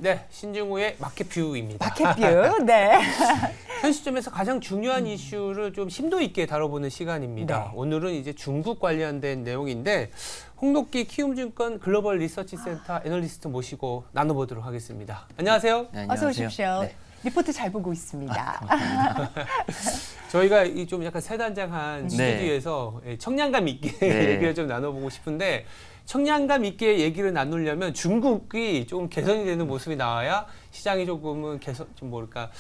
네, 신중호의 마켓뷰입니다. 마켓뷰, 네. 현 시점에서 가장 중요한 이슈를 좀 심도 있게 다뤄보는 시간입니다. 네. 오늘은 이제 중국 관련된 내용인데 홍록기 키움증권 글로벌 리서치 센터 애널리스트 모시고 나눠보도록 하겠습니다. 안녕하세요. 네, 어서 안녕하세요. 오십시오. 네. 리포트 잘 보고 있습니다. 저희가 이 좀 약간 세단장한 스튜디오에서 청량감 있게 네. 얘기를 좀 나눠보고 싶은데 청량감 있게 얘기를 나누려면 중국이 좀 개선이 되는 모습이 나와야 시장이 조금은 개선 좀 뭐랄까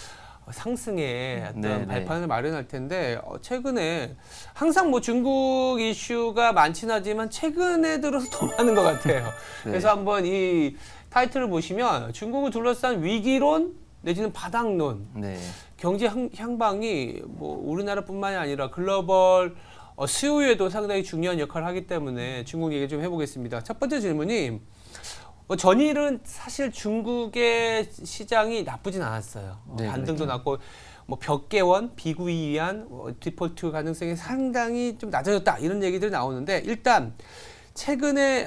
상승의 어떤 네, 발판을 마련할 텐데 최근에 항상 뭐 중국 이슈가 많긴 하지만 최근에 들어서 더 많은 것 같아요. 네. 그래서 한번 이 타이틀을 보시면 중국을 둘러싼 위기론 내지는 바닥론 네. 경제 향방이 뭐 우리나라뿐만이 아니라 글로벌 수요에도 상당히 중요한 역할을 하기 때문에 중국 얘기 좀 해보겠습니다. 첫 번째 질문이 전일은 사실 중국의 시장이 나쁘진 않았어요. 네, 반등도 그렇죠. 났고 뭐 벽개원, 비구이 위한 디폴트 가능성이 상당히 좀 낮아졌다 이런 얘기들이 나오는데 일단 최근에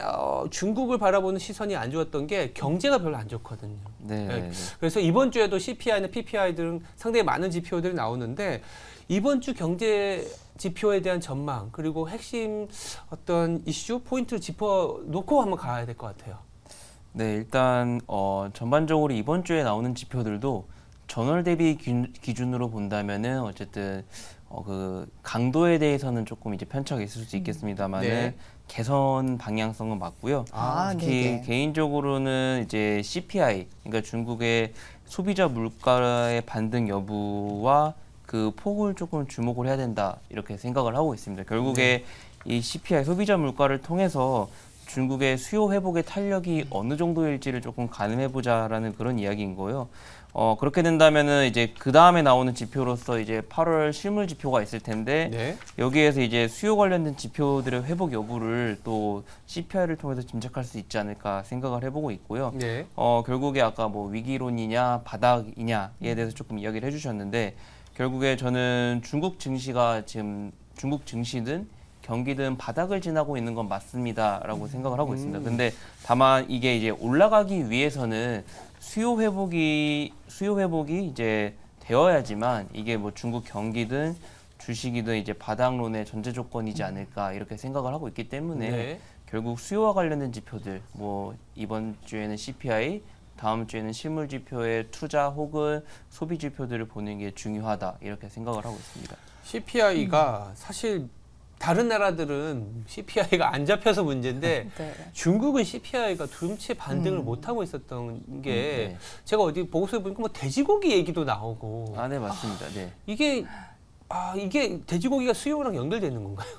중국을 바라보는 시선이 안 좋았던 게 경제가 별로 안 좋거든요. 네. 네. 그래서 이번 주에도 CPI나 PPI 등 상당히 많은 지표들이 나오는데 이번 주 경제 지표에 대한 전망 그리고 핵심 어떤 이슈 포인트를 짚어놓고 한번 가야 될 것 같아요. 네, 일단 전반적으로 이번 주에 나오는 지표들도 전월 대비 기준으로 본다면은 어쨌든 그 강도에 대해서는 조금 이제 편차가 있을 수 있겠습니다만은 네. 개선 방향성은 맞고요. 특히 네네. 개인적으로는 이제 CPI, 그러니까 중국의 소비자 물가의 반등 여부와 그 폭을 조금 주목을 해야 된다 이렇게 생각을 하고 있습니다. 결국에 이 CPI 소비자 물가를 통해서 중국의 수요 회복의 탄력이 어느 정도일지를 조금 가늠해보자라는 그런 이야기인 거예요. 그렇게 된다면은 이제 그 다음에 나오는 지표로서 이제 8월 실물 지표가 있을 텐데 네. 여기에서 이제 수요 관련된 지표들의 회복 여부를 또 CPI를 통해서 짐작할 수 있지 않을까 생각을 해보고 있고요. 네. 결국에 아까 뭐 위기론이냐 바닥이냐에 대해서 조금 이야기를 해주셨는데 결국에 저는 중국 증시가 지금 중국 증시든 경기든 바닥을 지나고 있는 건 맞습니다라고 생각을 하고 있습니다. 근데 다만 이게 이제 올라가기 위해서는 수요 회복이 이제 되어야지만 이게 뭐 중국 경기든 주식이든 이제 바닥론의 전제 조건이지 않을까 이렇게 생각을 하고 있기 때문에 네. 결국 수요와 관련된 지표들 뭐 이번 주에는 CPI 다음 주에는 실물 지표의 투자 혹은 소비 지표들을 보는 게 중요하다 이렇게 생각을 하고 있습니다. CPI가 사실 다른 나라들은 CPI가 안 잡혀서 문제인데 네. 중국은 CPI가 두lum치 반등을 못 하고 있었던 게 네. 제가 어디 보고서에 보니까 뭐 돼지고기 얘기도 나오고 네 맞습니다. 네. 이게 돼지고기가 수요랑 연결되는 건가요?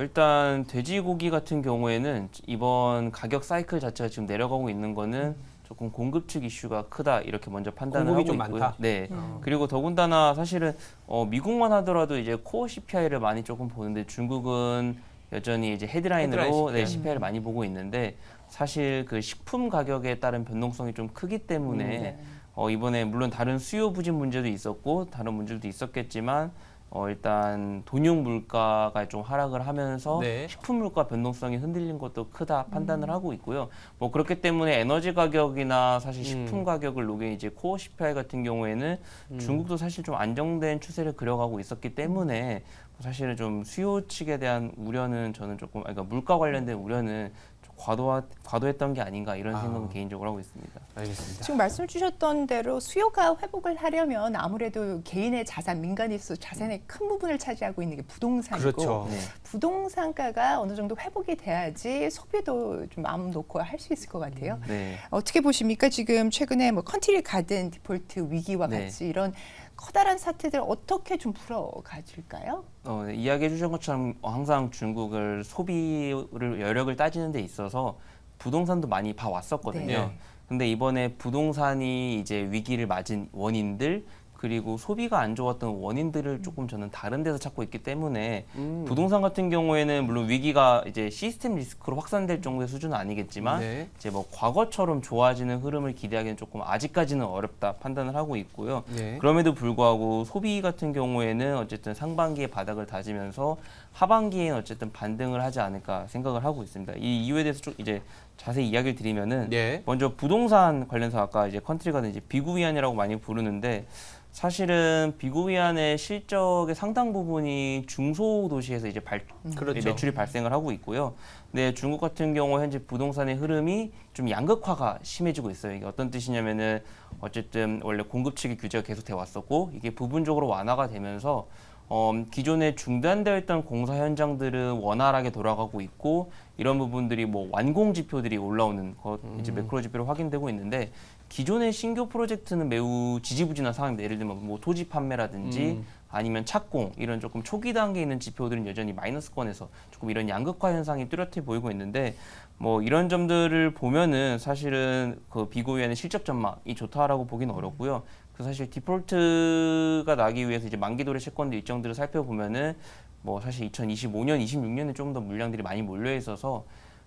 일단 돼지고기 같은 경우에는 이번 가격 사이클 자체가 지금 내려가고 있는 거는 조금 공급 측 이슈가 크다 이렇게 먼저 판단을 공급이 하고 좀 있고요. 많다? 네. 그리고 더군다나 사실은 미국만 하더라도 이제 코어 CPI를 많이 조금 보는데 중국은 여전히 이제 헤드라인으로 헤드라인 CPI를 많이 보고 있는데 사실 그 식품 가격에 따른 변동성이 좀 크기 때문에 네. 이번에 물론 다른 수요 부진 문제도 있었고 다른 문제도 있었겠지만 일단 돈용 물가가 좀 하락을 하면서 네. 식품 물가 변동성이 흔들린 것도 크다 판단을 하고 있고요. 뭐 그렇기 때문에 에너지 가격이나 사실 식품 가격을 녹인 이제 코어 CPI 같은 경우에는 중국도 사실 좀 안정된 추세를 그려가고 있었기 때문에 사실은 좀 수요 측에 대한 우려는 저는 조금 그러니까 물가 관련된 우려는 좀 과도했던 게 아닌가 이런 생각은 개인적으로 하고 있습니다. 알겠습니다. 지금 말씀 주셨던 대로 수요가 회복을 하려면 아무래도 개인의 자산, 민간인수 자산의 큰 부분을 차지하고 있는 게 부동산이고 그렇죠. 네. 부동산가가 어느 정도 회복이 돼야지 소비도 좀 마음 놓고 할 수 있을 것 같아요. 네. 어떻게 보십니까? 지금 최근에 뭐 컨트리 가든 디폴트 위기와 네. 같이 이런 커다란 사태들 어떻게 좀 풀어가질까요? 네, 이야기해 주신 것처럼 항상 중국을 소비를 여력을 따지는 데 있어서 부동산도 많이 봐왔었거든요. 네. 근데 이번에 부동산이 이제 위기를 맞은 원인들 그리고 소비가 안 좋았던 원인들을 조금 저는 다른 데서 찾고 있기 때문에 부동산 같은 경우에는 물론 위기가 이제 시스템 리스크로 확산될 정도의 수준은 아니겠지만 네. 이제 뭐 과거처럼 좋아지는 흐름을 기대하기는 조금 아직까지는 어렵다 판단을 하고 있고요. 네. 그럼에도 불구하고 소비 같은 경우에는 어쨌든 상반기에 바닥을 다지면서 하반기에는 어쨌든 반등을 하지 않을까 생각을 하고 있습니다. 이 이유에 대해서 좀 이제 자세히 이야기를 드리면은 예. 먼저 부동산 관련해서 아까 이제 컨트리가든 이제 비구위안이라고 많이 부르는데 사실은 비구위안의 실적의 상당 부분이 중소도시에서 이제 그렇죠. 매출이 발생을 하고 있고요. 근데 중국 같은 경우 현재 부동산의 흐름이 좀 양극화가 심해지고 있어요. 이게 어떤 뜻이냐면은 어쨌든 원래 공급 측의 규제가 계속돼 왔었고 이게 부분적으로 완화가 되면서 기존에 중단되어 있던 공사 현장들은 원활하게 돌아가고 있고 이런 부분들이 뭐 완공 지표들이 올라오는 이제 매크로 지표로 확인되고 있는데 기존의 신규 프로젝트는 매우 지지부진한 상황입니다. 예를 들면 뭐 토지 판매라든지 아니면 착공 이런 조금 초기 단계에 있는 지표들은 여전히 마이너스권에서 조금 이런 양극화 현상이 뚜렷해 보이고 있는데 뭐 이런 점들을 보면은 사실은 그 비구위안의 실적 전망이 좋다라고 보기는 어렵고요. 그 사실 디폴트가 나기 위해서 이제 만기도래 채권들 일정들을 살펴보면은 뭐 사실 2025년, 26년에 좀 더 물량들이 많이 몰려 있어서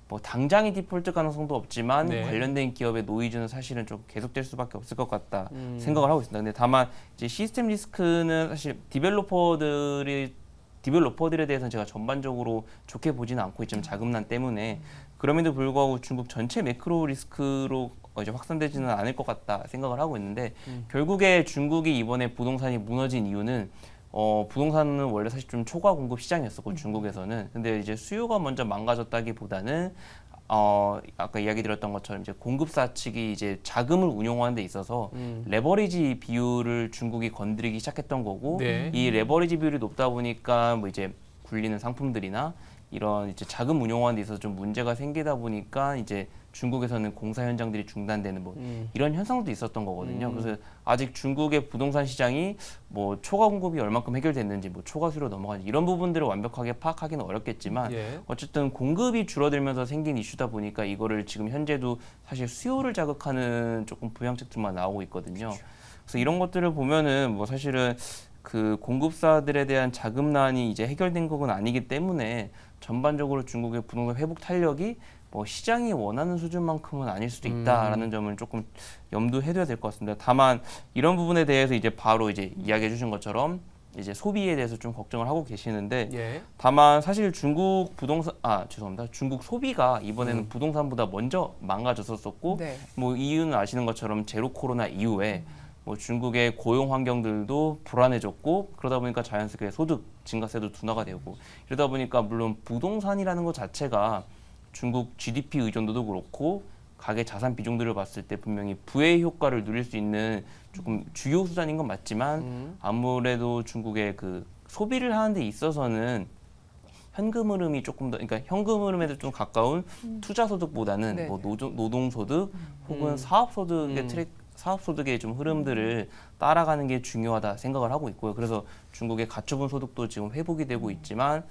뭐 당장의 디폴트 가능성도 없지만 네. 관련된 기업의 노이즈는 사실은 좀 계속될 수밖에 없을 것 같다 생각을 하고 있습니다. 근데 다만 이제 시스템 리스크는 사실 디벨로퍼들에 대해서는 제가 전반적으로 좋게 보지는 않고 있지만 자금난 때문에 그럼에도 불구하고 중국 전체 매크로 리스크로 이제 확산되지는 않을 것 같다 생각을 하고 있는데 결국에 중국이 이번에 부동산이 무너진 이유는 부동산은 원래 사실 좀 초과 공급 시장이었었고 중국에서는 근데 이제 수요가 먼저 망가졌다기보다는 아까 이야기 드렸던 것처럼 이제 공급사 측이 이제 자금을 운용하는 데 있어서 레버리지 비율을 중국이 건드리기 시작했던 거고 네. 이 레버리지 비율이 높다 보니까 뭐 이제 굴리는 상품들이나 이런 이제 자금 운용하는 데 있어서 좀 문제가 생기다 보니까 이제 중국에서는 공사 현장들이 중단되는 뭐 이런 현상도 있었던 거거든요. 그래서 아직 중국의 부동산 시장이 뭐 초과 공급이 얼만큼 해결됐는지 뭐 초과 수로 넘어가는지 이런 부분들을 완벽하게 파악하기는 어렵겠지만 예. 어쨌든 공급이 줄어들면서 생긴 이슈다 보니까 이거를 지금 현재도 사실 수요를 자극하는 조금 부양책들만 나오고 있거든요. 그래서 이런 것들을 보면은 뭐 사실은 그 공급사들에 대한 자금난이 이제 해결된 건 아니기 때문에 전반적으로 중국의 부동산 회복 탄력이 뭐 시장이 원하는 수준만큼은 아닐 수도 있다라는 점을 조금 염두해둬야 될 것 같습니다. 다만 이런 부분에 대해서 이제 바로 이제 이야기해 주신 것처럼 이제 소비에 대해서 좀 걱정을 하고 계시는데 예. 다만 사실 중국 중국 소비가 이번에는 부동산보다 먼저 망가졌었고 네. 뭐 이유는 아시는 것처럼 제로 코로나 이후에 뭐 중국의 고용 환경들도 불안해졌고 그러다 보니까 자연스럽게 소득 증가세도 둔화가 되고 이러다 보니까 물론 부동산이라는 것 자체가 중국 GDP 의존도도 그렇고 가계 자산 비중들을 봤을 때 분명히 부의 효과를 누릴 수 있는 조금 주요 수단인 건 맞지만 아무래도 중국의 그 소비를 하는 데 있어서는 현금 흐름이 조금 더 그러니까 현금 흐름에도 좀 가까운 투자 소득보다는 네네. 뭐 노동 소득 혹은 사업 소득의 좀 흐름들을 따라가는 게 중요하다 생각을 하고 있고요. 그래서 중국의 가처분 소득도 지금 회복이 되고 있지만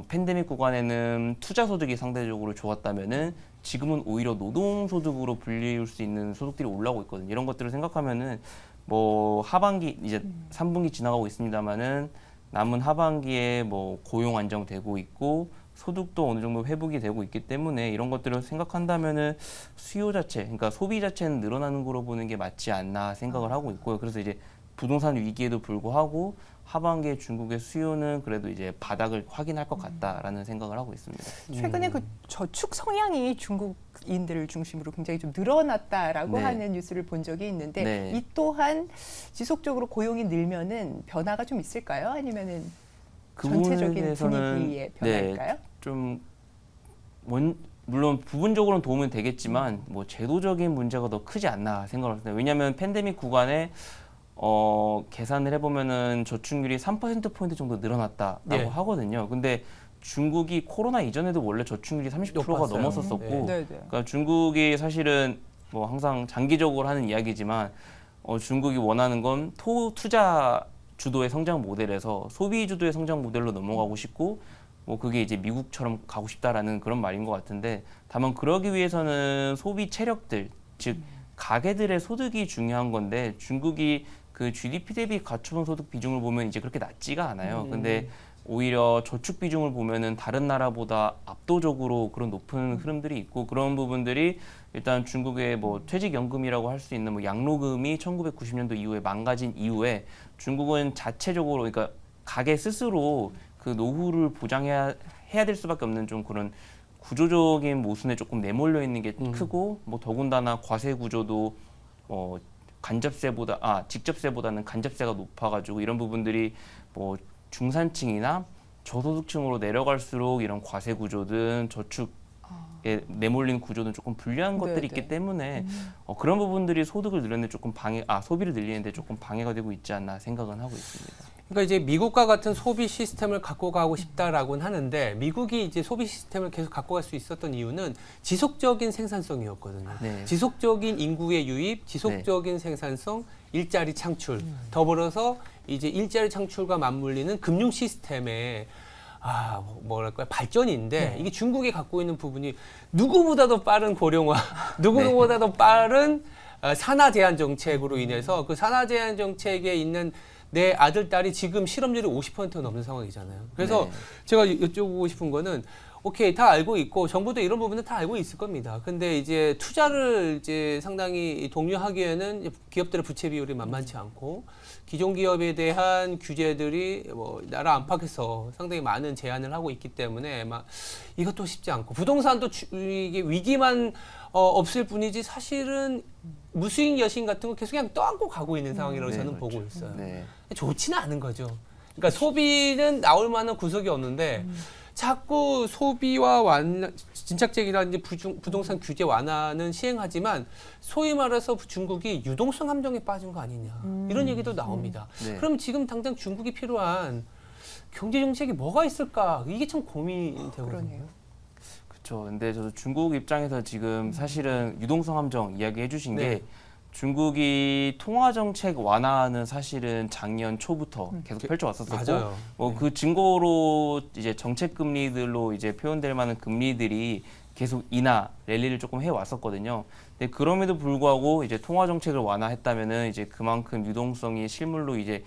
팬데믹 구간에는 투자 소득이 상대적으로 좋았다면은 지금은 오히려 노동 소득으로 불릴 수 있는 소득들이 올라오고 있거든요. 이런 것들을 생각하면은 뭐 하반기 이제 3분기 지나가고 있습니다만은 남은 하반기에 뭐 고용 안정되고 있고 소득도 어느 정도 회복이 되고 있기 때문에 이런 것들을 생각한다면은 수요 자체, 그러니까 소비 자체는 늘어나는 거로 보는 게 맞지 않나 생각을 하고 있고요. 그래서 이제 부동산 위기에도 불구하고 하반기에 중국의 수요는 그래도 이제 바닥을 확인할 것 같다라는 생각을 하고 있습니다. 최근에 그 저축 성향이 중국인들을 중심으로 굉장히 좀 늘어났다라고 네. 하는 뉴스를 본 적이 있는데 네. 이 또한 지속적으로 고용이 늘면은 변화가 좀 있을까요? 아니면은 그 전체적인 부분에 대해서는 분위기의 변화일까요? 좀 물론 부분적으로는 도움은 되겠지만 뭐 제도적인 문제가 더 크지 않나 생각을 합니다. 왜냐하면 팬데믹 구간에 계산을 해보면은 저축률이 3%포인트 정도 늘어났다라고 예. 하거든요. 근데 중국이 코로나 이전에도 원래 저축률이 30%가 높았어요. 넘었었고, 네. 네, 네. 그러니까 중국이 사실은 뭐 항상 장기적으로 하는 이야기지만 중국이 원하는 건 투자 주도의 성장 모델에서 소비 주도의 성장 모델로 넘어가고 싶고 뭐 그게 이제 미국처럼 가고 싶다라는 그런 말인 것 같은데 다만 그러기 위해서는 소비 체력들 즉 가계들의 소득이 중요한 건데 중국이 그 GDP 대비 가처분 소득 비중을 보면 이제 그렇게 낮지가 않아요. 근데 오히려 저축 비중을 보면은 다른 나라보다 압도적으로 그런 높은 흐름들이 있고 그런 부분들이 일단 중국의 뭐 퇴직연금이라고 할 수 있는 뭐 양로금이 1990년도 이후에 망가진 이후에 중국은 자체적으로 그러니까 가계 스스로 그 노후를 보장해야 될 수밖에 없는 좀 그런 구조적인 모순에 조금 내몰려 있는 게 크고 뭐 더군다나 과세 구조도 직접세보다는 간접세가 높아가지고 이런 부분들이 뭐 중산층이나 저소득층으로 내려갈수록 이런 과세 구조든 저축에 내몰린 구조는 조금 불리한 것들이 있기 때문에 그런 부분들이 소득을 늘리는데 조금 소비를 늘리는데 조금 방해가 되고 있지 않나 생각은 하고 있습니다. 그러니까 이제 미국과 같은 소비 시스템을 갖고 가고 싶다라고는 하는데 미국이 이제 소비 시스템을 계속 갖고 갈 수 있었던 이유는 지속적인 생산성이었거든요. 네. 지속적인 인구의 유입, 지속적인 생산성, 일자리 창출, 더불어서 이제 일자리 창출과 맞물리는 금융 시스템의 뭐랄까요 발전인데 이게 중국이 갖고 있는 부분이 누구보다도 빠른 고령화, 누구보다도 빠른 산화 제한 정책으로 인해서 그 산화 제한 정책에 있는 내 아들, 딸이 지금 실업률이 50%가 넘는 상황이잖아요. 그래서 제가 여쭤보고 싶은 거는 오케이, 다 알고 있고 정부도 이런 부분은 다 알고 있을 겁니다. 근데 이제 투자를 이제 상당히 독려하기에는 기업들의 부채 비율이 만만치 않고 기존 기업에 대한 규제들이 뭐 나라 안팎에서 상당히 많은 제한을 하고 있기 때문에 막 이것도 쉽지 않고 부동산도 이게 위기만 없을 뿐이지 사실은 무수익 여신 같은 거 계속 그냥 떠안고 가고 있는 상황이라고 저는 그렇죠. 보고 있어요. 네. 좋지는 않은 거죠. 그러니까 소비는 나올 만한 구석이 없는데 자꾸 소비와 진착제기라든지 부동산 규제 완화는 시행하지만 소위 말해서 중국이 유동성 함정에 빠진 거 아니냐 이런 얘기도 나옵니다. 네. 그럼 지금 당장 중국이 필요한 경제 정책이 뭐가 있을까? 이게 참 고민이 되거든요. 그러네요. 그렇죠. 근데 저도 중국 입장에서 지금 사실은 유동성 함정 이야기해 주신 네. 게 중국이 통화 정책 완화는 사실은 작년 초부터 계속 펼쳐왔었었고, 맞아요. 그 증거로 이제 정책 금리들로 이제 표현될 만한 금리들이 계속 랠리를 조금 해왔었거든요. 근데 그럼에도 불구하고 이제 통화 정책을 완화했다면은 이제 그만큼 유동성이 실물로 이제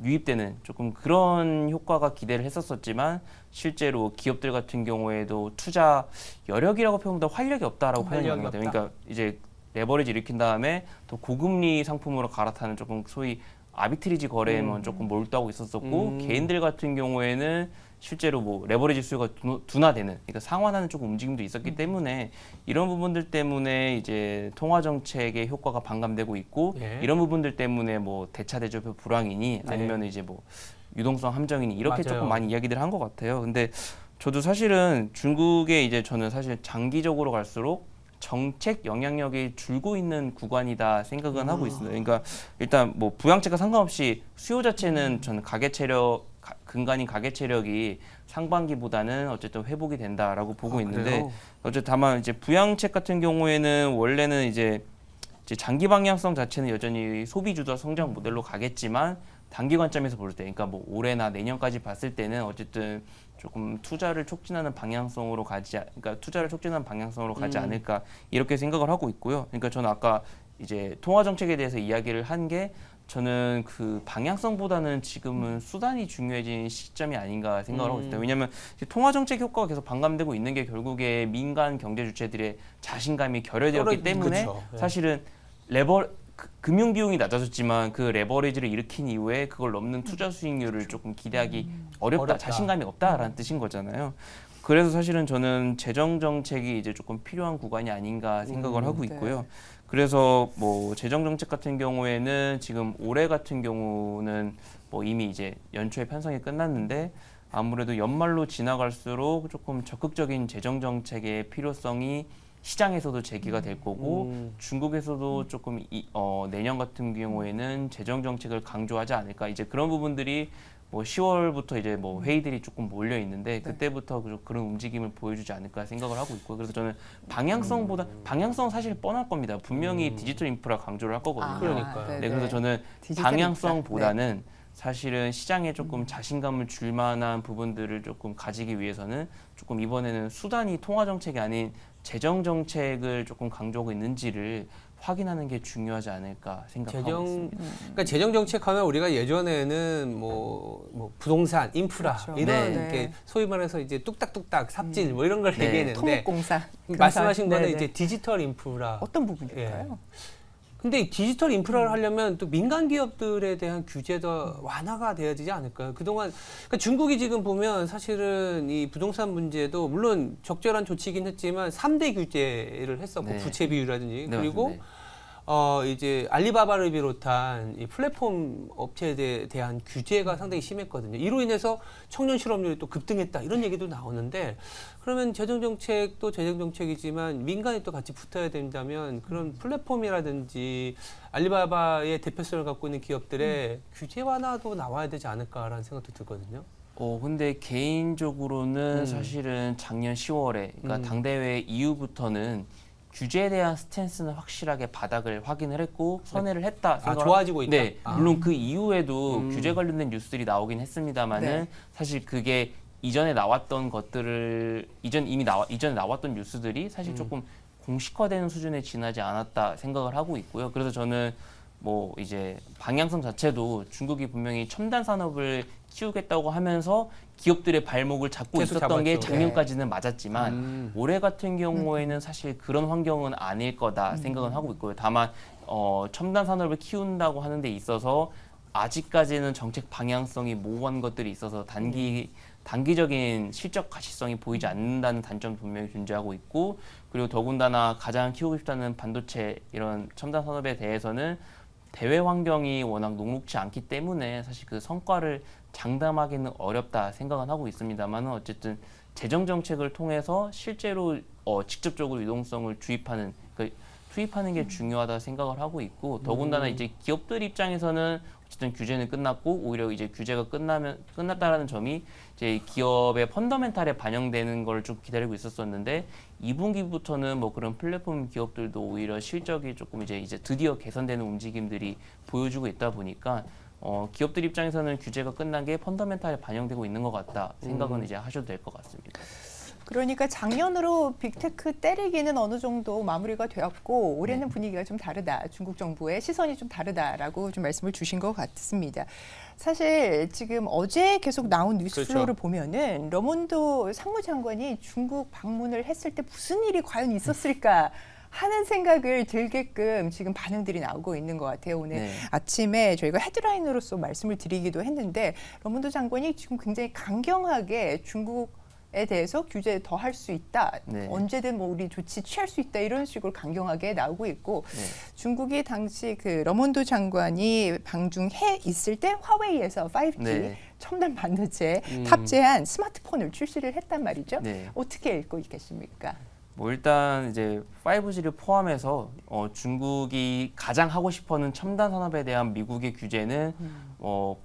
유입되는 조금 그런 효과가 기대를 했었었지만 실제로 기업들 같은 경우에도 투자 여력이라고 표현보다 활력이 없다라고 표현이 많이 돼요. 그러니까 이제 레버리지 일으킨 다음에 또 고금리 상품으로 갈아타는 조금 소위 아비트리지 거래에만 조금 몰두하고 있었었고 개인들 같은 경우에는 실제로 뭐 레버리지 수요가 둔화되는 그러니까 상환하는 조금 움직임도 있었기 때문에 이런 부분들 때문에 이제 통화 정책의 효과가 반감되고 있고 이런 부분들 때문에 뭐 대차 대조표 불황이니 아니면 이제 뭐 유동성 함정이니 이렇게 맞아요. 조금 많이 이야기들 한 것 같아요. 근데 저도 사실은 중국의 이제 저는 사실 장기적으로 갈수록 정책 영향력이 줄고 있는 구간이다 생각은 하고 있습니다. 그러니까 일단 뭐 부양책과 상관없이 수요 자체는 저는 근간인 가계 체력이 상반기보다는 어쨌든 회복이 된다라고 보고 있는데 그래요? 어쨌든 다만 이제 부양책 같은 경우에는 원래는 이제 장기 방향성 자체는 여전히 소비 주도 성장 모델로 가겠지만 단기 관점에서 볼 때, 그러니까 뭐 올해나 내년까지 봤을 때는 어쨌든 조금 투자를 촉진하는 방향성으로 가지 않을까 이렇게 생각을 하고 있고요. 그러니까 저는 아까 이제 통화 정책에 대해서 이야기를 한 게 저는 그 방향성보다는 지금은 수단이 중요해진 시점이 아닌가 생각을 하고 있어요. 왜냐하면 통화 정책 효과가 계속 반감되고 있는 게 결국에 민간 경제 주체들의 자신감이 결여되었기 때문에 그쵸. 사실은 금융 비용이 낮아졌지만 그 레버리지를 일으킨 이후에 그걸 넘는 투자 수익률을 조금 기대하기 어렵다. 자신감이 없다라는 뜻인 거잖아요. 그래서 사실은 저는 재정 정책이 이제 조금 필요한 구간이 아닌가 생각을 하고 있고요. 그래서 뭐 재정 정책 같은 경우에는 지금 올해 같은 경우는 뭐 이미 이제 연초에 편성이 끝났는데 아무래도 연말로 지나갈수록 조금 적극적인 재정 정책의 필요성이 시장에서도 제기가 될 거고 중국에서도 조금 내년 같은 경우에는 재정 정책을 강조하지 않을까. 이제 그런 부분들이 뭐 10월부터 이제 뭐 회의들이 조금 몰려 있는데 그때부터 그런 움직임을 보여주지 않을까 생각을 하고 있고요. 그래서 저는 방향성 사실 뻔할 겁니다. 분명히 디지털 인프라 강조를 할 거거든요. 그러니까요. 네, 그래서 저는 방향성보다는 사실은 시장에 조금 자신감을 줄 만한 부분들을 조금 가지기 위해서는 조금 이번에는 수단이 통화 정책이 아닌 재정 정책을 조금 강조하고 있는지를 확인하는 게 중요하지 않을까 생각하고 있습니다. 그러니까 재정 정책하면 우리가 예전에는 뭐 부동산, 인프라 그렇죠. 이런 네. 이렇게 소위 말해서 이제 뚝딱뚝딱 삽질 뭐 이런 걸 얘기했는데 토목공사 말씀하신 거는 네네. 이제 디지털 인프라 어떤 부분일까요? 근데 이 디지털 인프라를 하려면 또 민간 기업들에 대한 규제도 완화가 돼야 되지 않을까요? 그동안 그러니까 중국이 지금 보면 사실은 이 부동산 문제도 물론 적절한 조치이긴 했지만 3대 규제를 했었고 네. 부채 비율이라든지 네, 그리고 맞습니다. 이제 알리바바를 비롯한 이 플랫폼 업체에 대한 규제가 상당히 심했거든요. 이로 인해서 청년 실업률이 또 급등했다 이런 얘기도 나오는데 그러면 재정 정책도 재정 정책이지만 민간이 또 같이 붙어야 된다면 그런 플랫폼이라든지 알리바바의 대표성을 갖고 있는 기업들의 규제 완화도 나와야 되지 않을까라는 생각도 들거든요. 근데 개인적으로는 사실은 작년 10월에 그러니까 당대회 이후부터는 규제에 대한 스탠스는 확실하게 바닥을 확인을 했고 선회를 했다. 좋아지고 있다. 네, 물론 그 이후에도 규제 관련된 뉴스들이 나오긴 했습니다만은 네. 사실 그게 이전에 나왔던 것들을 이전에 나왔던 뉴스들이 사실 조금 공식화되는 수준에 지나지 않았다 생각을 하고 있고요. 그래서 저는 뭐 이제 방향성 자체도 중국이 분명히 첨단 산업을 키우겠다고 하면서 기업들의 발목을 잡고 계속 있었던 게 잡았죠. 작년까지는 맞았지만 올해 같은 경우에는 사실 그런 환경은 아닐 거다 생각은 하고 있고요. 다만 첨단 산업을 키운다고 하는 데 있어서 아직까지는 정책 방향성이 모호한 것들이 있어서 단기적인 실적 가시성이 보이지 않는다는 단점 분명히 존재하고 있고 그리고 더군다나 가장 키우고 싶다는 반도체 이런 첨단 산업에 대해서는 대외 환경이 워낙 녹록지 않기 때문에 사실 그 성과를 장담하기는 어렵다 생각은 하고 있습니다만은 어쨌든 재정 정책을 통해서 실제로 직접적으로 유동성을 투입하는 게 중요하다 생각을 하고 있고 더군다나 이제 기업들 입장에서는 어쨌든 규제는 끝났고 오히려 이제 규제가 끝났다라는 점이 이제 기업의 펀더멘탈에 반영되는 걸 좀 기다리고 있었었는데 2분기부터는 뭐 그런 플랫폼 기업들도 오히려 실적이 조금 이제 드디어 개선되는 움직임들이 보여주고 있다 보니까 기업들 입장에서는 규제가 끝난 게 펀더멘탈에 반영되고 있는 것 같다 생각은 이제 하셔도 될 것 같습니다. 그러니까 작년으로 빅테크 때리기는 어느 정도 마무리가 되었고 올해는 분위기가 좀 다르다. 중국 정부의 시선이 좀 다르다라고 좀 말씀을 주신 것 같습니다. 사실 지금 어제 계속 나온 뉴스플로우를 그렇죠. 보면은 러몬도 상무장관이 중국 방문을 했을 때 무슨 일이 과연 있었을까 하는 생각을 들게끔 지금 반응들이 나오고 있는 것 같아요. 오늘 네. 아침에 저희가 헤드라인으로서 말씀을 드리기도 했는데 러몬도 장관이 지금 굉장히 강경하게 중국에 대해서 규제 더 할 수 있다. 네. 언제든 뭐 우리 조치 취할 수 있다. 이런 식으로 강경하게 나오고 있고 네. 중국이 당시 그 러몬도 장관이 방중해 있을 때 화웨이에서 5G 네. 첨단 반도체 탑재한 스마트폰을 출시를 했단 말이죠. 네. 어떻게 읽고 있겠습니까? 뭐 일단 이제 5G를 포함해서 중국이 가장 하고 싶어하는 첨단 산업에 대한 미국의 규제는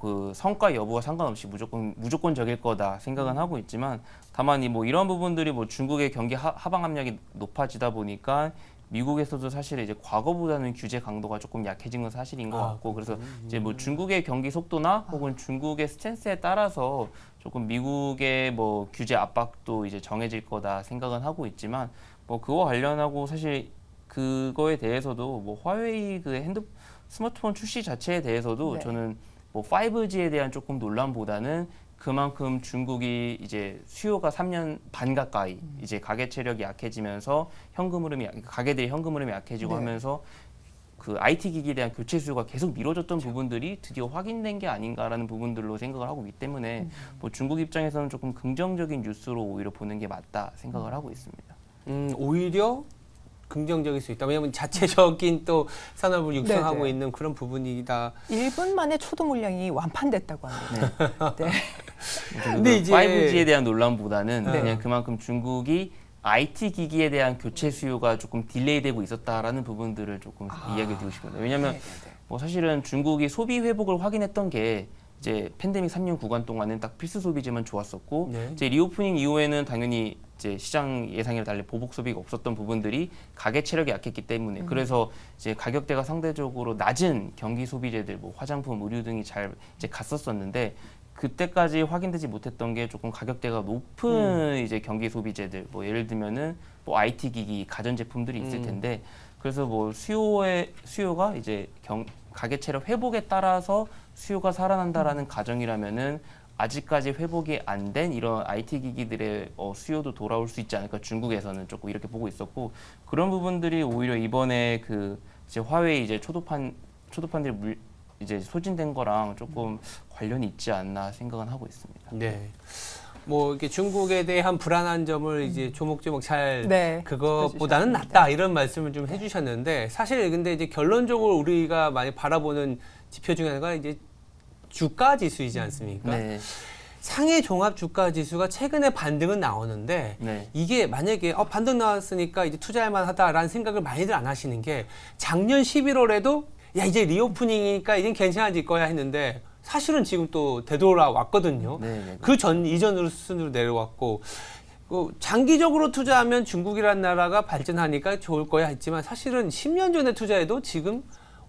그 성과 여부와 상관없이 무조건적일 거다 생각은 하고 있지만 다만 뭐 이런 부분들이 뭐 중국의 경기 하방 압력이 높아지다 보니까 미국에서도 사실 이제 과거보다는 규제 강도가 조금 약해진 건 사실인 것 같고 그래서 이제 뭐 중국의 경기 속도나 혹은 중국의 스탠스에 따라서 조금 미국의 뭐 규제 압박도 이제 정해질 거다 생각은 하고 있지만 뭐 그거 관련하고 사실 그거에 대해서도 뭐 화웨이 그 스마트폰 출시 자체에 대해서도 네. 저는 뭐 5G에 대한 조금 논란보다는 그만큼 중국이 이제 수요가 3년 반 가까이 이제 가계 체력이 약해지면서 가계들의 현금 흐름이 약해지고 네. 하면서 그 IT 기기에 대한 교체 수요가 계속 미뤄졌던 부분들이 드디어 확인된 게 아닌가라는 부분들로 생각을 하고 있기 때문에 뭐 중국 입장에서는 조금 긍정적인 뉴스로 오히려 보는 게 맞다 생각을 하고 있습니다. 오히려 긍정적일 수 있다. 왜냐하면 자체적인 또 산업을 육성하고 네네. 있는 그런 부분이다. 1분 만에 초도 물량이 완판됐다고 합니다. 네. 근데 이제 5G에 대한 논란보다는 네. 그냥 그만큼 중국이 IT 기기에 대한 교체 수요가 조금 딜레이되고 있었다라는 부분들을 조금 이야기해 드리고 싶습니다. 왜냐하면 뭐 사실은 중국이 소비 회복을 확인했던 게 이제 팬데믹 3년 구간 동안은 딱 필수 소비재만 좋았었고 네. 이제 리오프닝 이후에는 당연히 이제 시장 예상이랑 달리 보복 소비가 없었던 부분들이 가계 체력이 약했기 때문에 그래서 이제 가격대가 상대적으로 낮은 경기 소비재들 뭐 화장품, 의류 등이 잘 이제 갔었었는데 그때까지 확인되지 못했던 게 조금 가격대가 높은 이제 경기 소비재들 뭐 예를 들면은 뭐 IT 기기, 가전 제품들이 있을 텐데 그래서 뭐 수요가 이제 가계 체력 회복에 따라서 수요가 살아난다라는 가정이라면은 아직까지 회복이 안 된 이런 IT 기기들의 수요도 돌아올 수 있지 않을까 중국에서는 조금 이렇게 보고 있었고 그런 부분들이 오히려 이번에 그 이제 화웨이 이제 초도판들이 이제 소진된 거랑 조금 관련이 있지 않나 생각은 하고 있습니다. 네. 뭐 이렇게 중국에 대한 불안한 점을 이제 조목조목 잘 네, 그것보다는 짚어주셨습니다. 낫다 이런 말씀을 좀 해주셨는데 사실 근데 이제 결론적으로 우리가 많이 바라보는 지표 중에 하나가 이제 주가 지수이지 않습니까? 네. 상해 종합 주가 지수가 최근에 반등은 나오는데 네. 이게 만약에 반등 나왔으니까 이제 투자할 만하다라는 생각을 많이들 안 하시는 게 작년 11월에도 야 이제 리오프닝이니까 이제 괜찮아질 거야 했는데 사실은 지금 또 되돌아왔거든요. 네. 그 전 이전으로 수준으로 내려왔고 장기적으로 투자하면 중국이라는 나라가 발전하니까 좋을 거야 했지만 사실은 10년 전에 투자해도 지금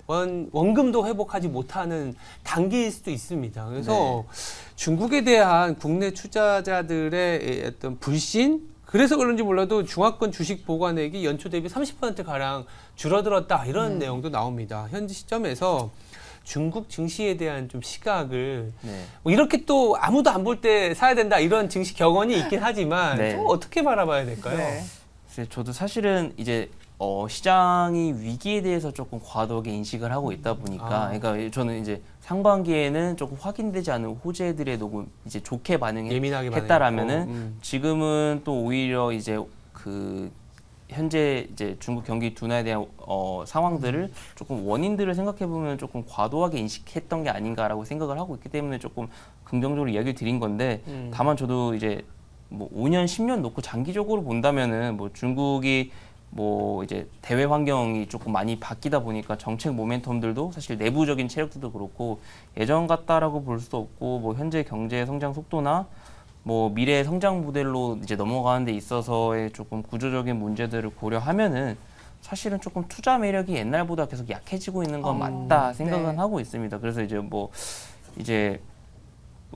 원금도 회복하지 못하는 단계일 수도 있습니다. 그래서 중국에 대한 국내 투자자들의 어떤 불신 그래서 그런지 몰라도 중화권 주식 보관액이 연초 대비 30% 가량 줄어들었다 이런 내용도 나옵니다. 현재 시점에서 중국 증시에 대한 좀 시각을 네. 뭐 이렇게 또 아무도 안 볼 때 사야 된다 이런 증시 격언이 있긴 하지만 네. 또 어떻게 바라봐야 될까요? 네. 그래서 저도 사실은 이제 시장이 위기에 대해서 조금 과도하게 인식을 하고 있다 보니까, 그러니까 저는 이제 상반기에는 조금 확인되지 않은 호재들에 너무 이제 좋게 예민하게 반응했다라면은 지금은 또 오히려 이제 그 현재 이제 중국 경기 둔화에 대한 상황들을 조금 원인들을 생각해 보면 조금 과도하게 인식했던 게 아닌가라고 생각을 하고 있기 때문에 조금 긍정적으로 이야기를 드린 건데, 다만 저도 이제 뭐 5년, 10년 놓고 장기적으로 본다면은 뭐 중국이 뭐 이제 대외 환경이 조금 많이 바뀌다 보니까 정책 모멘텀들도 사실 내부적인 체력들도 그렇고 예전 같다라고 볼 수도 없고, 뭐 현재 경제 성장 속도나 뭐 미래 성장 모델로 이제 넘어가는 데 있어서의 조금 구조적인 문제들을 고려하면은 사실은 조금 투자 매력이 옛날보다 계속 약해지고 있는 건 맞다 생각은 하고 있습니다. 그래서 이제 뭐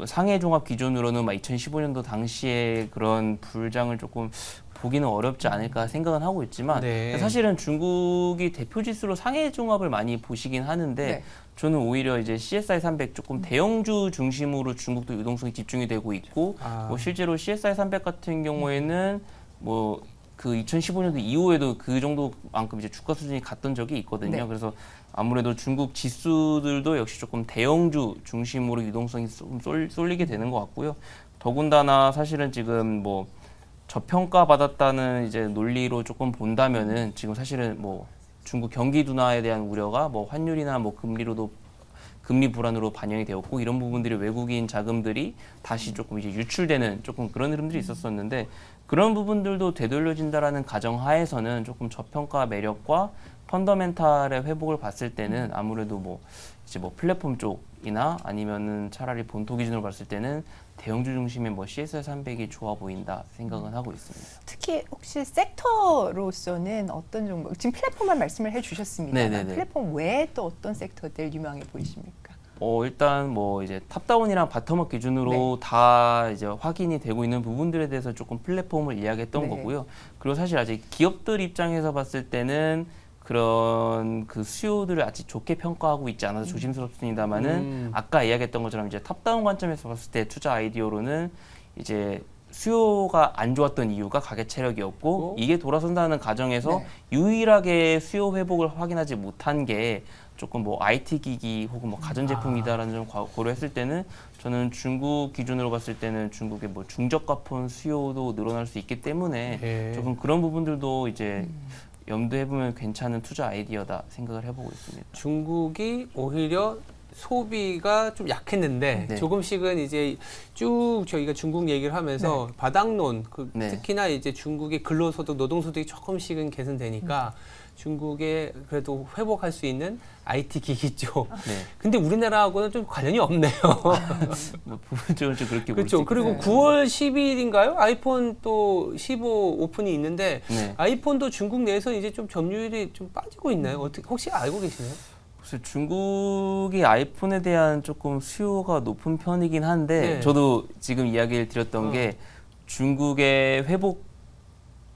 상해 종합 기준으로는 막 2015년도 당시에 그런 불장을 조금 보기는 어렵지 않을까 생각은 하고 있지만 사실은 중국이 대표 지수로 상해 종합을 많이 보시긴 하는데 저는 오히려 이제 CSI 300 조금 대형주 중심으로 중국도 유동성이 집중이 되고 있고 뭐 실제로 CSI 300 같은 경우에는 뭐 그 2015년도 이후에도 그 정도만큼 이제 주가 수준이 갔던 적이 있거든요. 그래서 아무래도 중국 지수들도 역시 조금 대형주 중심으로 유동성이 좀 쏠리게 되는 것 같고요. 더군다나 사실은 지금 뭐 저평가 받았다는 이제 논리로 조금 본다면은 지금 사실은 뭐 중국 경기 둔화에 대한 우려가 뭐 환율이나 뭐 금리 불안으로 반영이 되었고 이런 부분들이 외국인 자금들이 다시 조금 이제 유출되는 조금 그런 흐름들이 있었었는데 그런 부분들도 되돌려진다라는 가정하에서는 조금 저평가 매력과 펀더멘탈의 회복을 봤을 때는 아무래도 뭐 이제 뭐 플랫폼 쪽이나 아니면은 차라리 본토 기준으로 봤을 때는 대형주 중심의 뭐 CSI 300이 좋아 보인다 생각은 하고 있습니다. 특히 혹시 섹터로서는 어떤 종목, 지금 플랫폼만 말씀을 해주셨습니다. 플랫폼 외에 또 어떤 섹터들 유망해 보이십니까? 일단 뭐 이제 탑다운이랑 바텀업 기준으로 다 이제 확인이 되고 있는 부분들에 대해서 조금 플랫폼을 이야기했던 거고요. 그리고 사실 아직 기업들 입장에서 봤을 때는 그런 그 수요들을 아직 좋게 평가하고 있지 않아서 조심스럽습니다만은 아까 이야기했던 것처럼 이제 탑다운 관점에서 봤을 때 투자 아이디어로는 이제 수요가 안 좋았던 이유가 가계 체력이었고 이게 돌아선다는 가정에서 유일하게 수요 회복을 확인하지 못한 게 조금 뭐 IT 기기 혹은 뭐 가전제품이다라는 점 고려했을 때는 저는 중국 기준으로 봤을 때는 중국의 뭐 중저가폰 수요도 늘어날 수 있기 때문에 조금 그런 부분들도 이제 염두해보면 괜찮은 투자 아이디어다 생각을 해보고 있습니다. 중국이 오히려 소비가 좀 약했는데 조금씩은 이제 쭉 저희가 중국 얘기를 하면서 바닥론 특히나 이제 중국의 근로소득, 노동소득이 조금씩은 개선되니까 중국에 그래도 회복할 수 있는 IT 기기 쪽. 근데 우리나라하고는 좀 관련이 없네요. 뭐 부분적으로 좀 그렇게 그렇죠. 그리고 9월 10일인가요? 아이폰 또 15 오픈이 있는데 아이폰도 중국 내에서 이제 좀 점유율이 좀 빠지고 있나요? 어떻게 혹시 알고 계시나요? 그래서 중국이 아이폰에 대한 조금 수요가 높은 편이긴 한데 저도 지금 이야기를 드렸던 게 중국의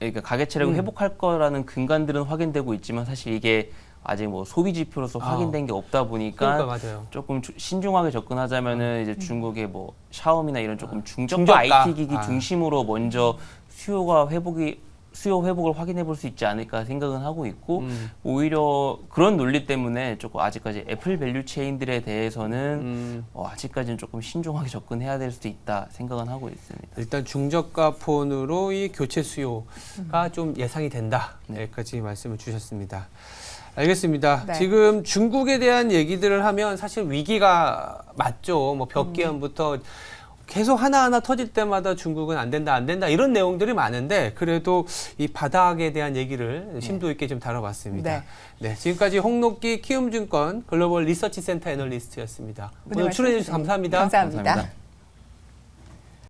그러니까 가계 체력을 회복할 거라는 근간들은 확인되고 있지만 사실 이게 아직 뭐 소비 지표로서 확인된 게 없다 보니까 맞아요. 조금 신중하게 접근하자면은 이제 중국의 뭐 샤오미나 이런 조금 중저가 IT 기기 중심으로 먼저 수요가 회복이 수요 회복을 확인해 볼 수 있지 않을까 생각은 하고 있고 오히려 그런 논리 때문에 조금 아직까지 애플 밸류 체인들에 대해서는 아직까지는 조금 신중하게 접근해야 될 수도 있다 생각은 하고 있습니다. 일단 중저가 폰으로 이 교체 수요가 좀 예상이 된다. 네. 여기까지 말씀을 주셨습니다. 알겠습니다. 네. 지금 중국에 대한 얘기들을 하면 사실 위기가 맞죠. 뭐 벽기암부터 계속 하나하나 터질 때마다 중국은 안 된다 이런 내용들이 많은데 그래도 이 바닥에 대한 얘기를 심도 있게 좀 다뤄봤습니다. 네, 지금까지 홍록기 키움증권 글로벌 리서치 센터 애널리스트였습니다. 오늘 출연해 주셔서 감사합니다. 감사합니다. 감사합니다.